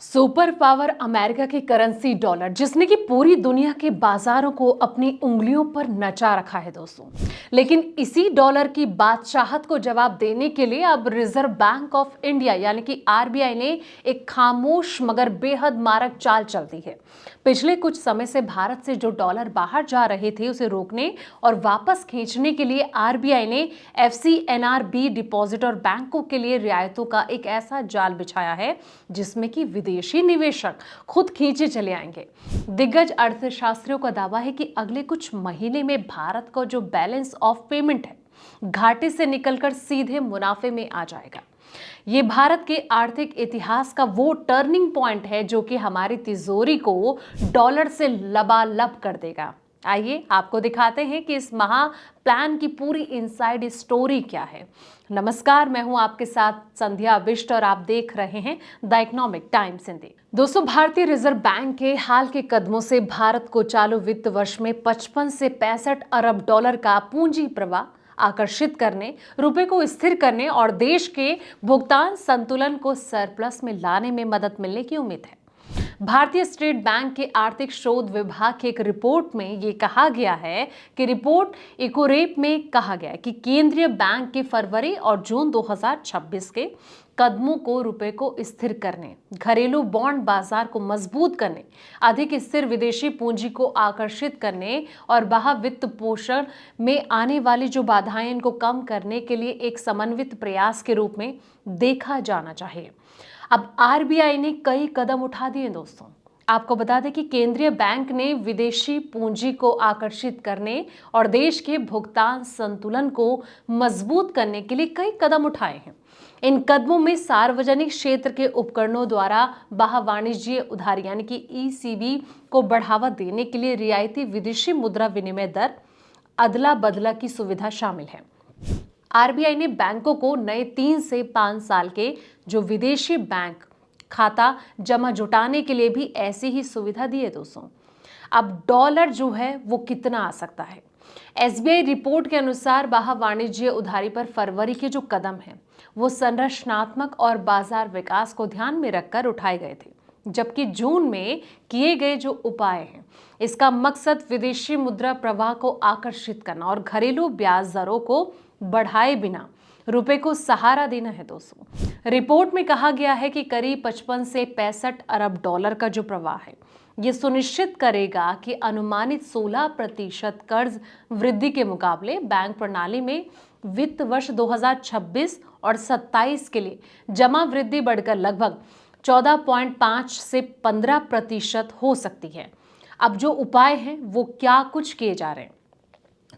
Super power America की currency dollar, जिसने कि पूरी दुनिया के बाजारों को अपनी उंगलियों पर नचा रखा है दोस्तों। लेकिन इसी डॉलर की बादशाहत को जवाब देने के लिए अब रिजर्व बैंक ऑफ इंडिया यानी कि आरबीआई ने एक खामोश मगर बेहद मारक चाल चल दी है। पिछले कुछ समय से भारत से जो डॉलर बाहर जा रहे थे उसे रोकने और वापस खींचने के लिए आरबीआई ने एफसीएनआरबी डिपॉजिटर बैंकों के लिए रियायतों का एक ऐसा जाल बिछाया है जिसमें कि विदेशी निवेशक खुद खींचे चले आएंगे। दिग्गज अर्थशास्त्रियों का दावा है कि अगले कुछ महीने में भारत का जो बैलेंस ऑफ पेमेंट है घाटे से निकलकर सीधे मुनाफे में आ जाएगा। ये भारत के आर्थिक इतिहास का वो टर्निंग पॉइंट है जो कि हमारी तिजोरी को डॉलर से लबालब कर देगा। आइए आपको दिखाते हैं कि इस महा प्लान की पूरी इनसाइड स्टोरी क्या है। नमस्कार, मैं हूं आपके साथ संध्या विष्ट और आप देख रहे हैं द इकोनॉमिक टाइम्स हिंदी। दोस्तों, भारतीय रिजर्व बैंक के हाल के कदमों से भारत को चालू वित्त वर्ष में 55 से 65 अरब डॉलर का पूंजी प्रवाह आकर्षित करने, रुपए को स्थिर करने और देश के भुगतान संतुलन को सरप्लस में लाने में मदद मिलने की उम्मीद है। भारतीय स्टेट बैंक के आर्थिक शोध विभाग की एक रिपोर्ट में ये कहा गया है कि रिपोर्ट इकोरेप में कहा गया है कि केंद्रीय बैंक के फरवरी और जून 2026 के कदमों को रुपए को स्थिर करने, घरेलू बॉन्ड बाजार को मजबूत करने, अधिक स्थिर विदेशी पूंजी को आकर्षित करने और बाह्य वित्त पोषण में आने वाली जो बाधाएं इनको कम करने के लिए एक समन्वित प्रयास के रूप में देखा जाना चाहिए। अब आरबीआई ने कई कदम उठा दिए दोस्तों। आपको बता दें कि केंद्रीय बैंक ने विदेशी पूंजी को आकर्षित करने और देश के भुगतान संतुलन को मजबूत करने के लिए कई कदम उठाए हैं। इन कदमों में सार्वजनिक क्षेत्र के उपकरणों द्वारा बाह्य वाणिज्य उधार यानी कि ईसीबी को बढ़ावा देने के लिए रियायती विदेशी मुद्रा विनिमय दर अदला बदला की सुविधा शामिल है। आरबीआई ने बैंकों को नए 3 से 5 साल के जो विदेशी बैंक खाता जमा जुटाने के लिए भी ऐसी ही सुविधा दी है दोस्तों। अब डॉलर जो है वो कितना आ सकता है? एसबीआई रिपोर्ट के अनुसार बाह्य वाणिज्य उधारी पर फरवरी के जो कदम हैं वो संरचनात्मक और बाजार विकास को ध्यान में रखकर उठाए गए थे, जबकि जून में किए गए जो उपाय हैं इसका मकसद विदेशी मुद्रा प्रवाह को आकर्षित करना और घरेलू ब्याज दरों को बढ़ाए बिना रुपए को सहारा देना है दोस्तों। रिपोर्ट में कहा गया है कि करीब 55 से 65 अरब डॉलर का जो प्रवाह है ये सुनिश्चित करेगा कि अनुमानित 16% कर्ज वृद्धि के मुकाबले बैंक प्रणाली में वित्त वर्ष 2026 और 27 के लिए जमा वृद्धि बढ़कर लगभग 14.5 से 15% हो सकती है। अब जो उपाय हैं वो क्या कुछ किए जा रहे हैं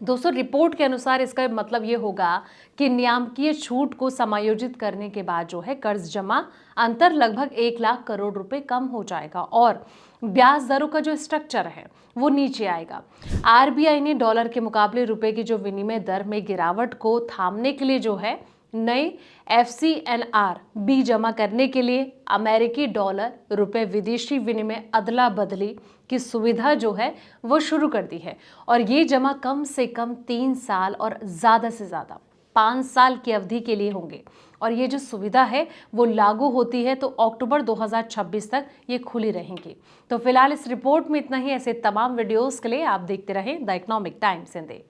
दोस्तों। रिपोर्ट के अनुसार इसका मतलब ये होगा कि नियामकीय छूट को समायोजित करने के बाद जो है कर्ज जमा अंतर लगभग 1 लाख करोड़ रुपए कम हो जाएगा और ब्याज दरों का जो स्ट्रक्चर है वो नीचे आएगा। आरबीआई ने डॉलर के मुकाबले रुपए की जो विनिमय दर में गिरावट को थामने के लिए जो है नए एफसीएनआरबी जमा करने के लिए अमेरिकी डॉलर रुपए विदेशी विनिमय अदला बदली की सुविधा जो है वो शुरू कर दी है और ये जमा कम से कम 3 साल और ज़्यादा से ज़्यादा 5 साल की अवधि के लिए होंगे और ये जो सुविधा है वो लागू होती है तो अक्टूबर 2026 तक ये खुली रहेंगी। तो फिलहाल इस रिपोर्ट में इतना ही। ऐसे तमाम वीडियोस के लिए आप देखते रहें द इकोनॉमिक टाइम्स हिंदी।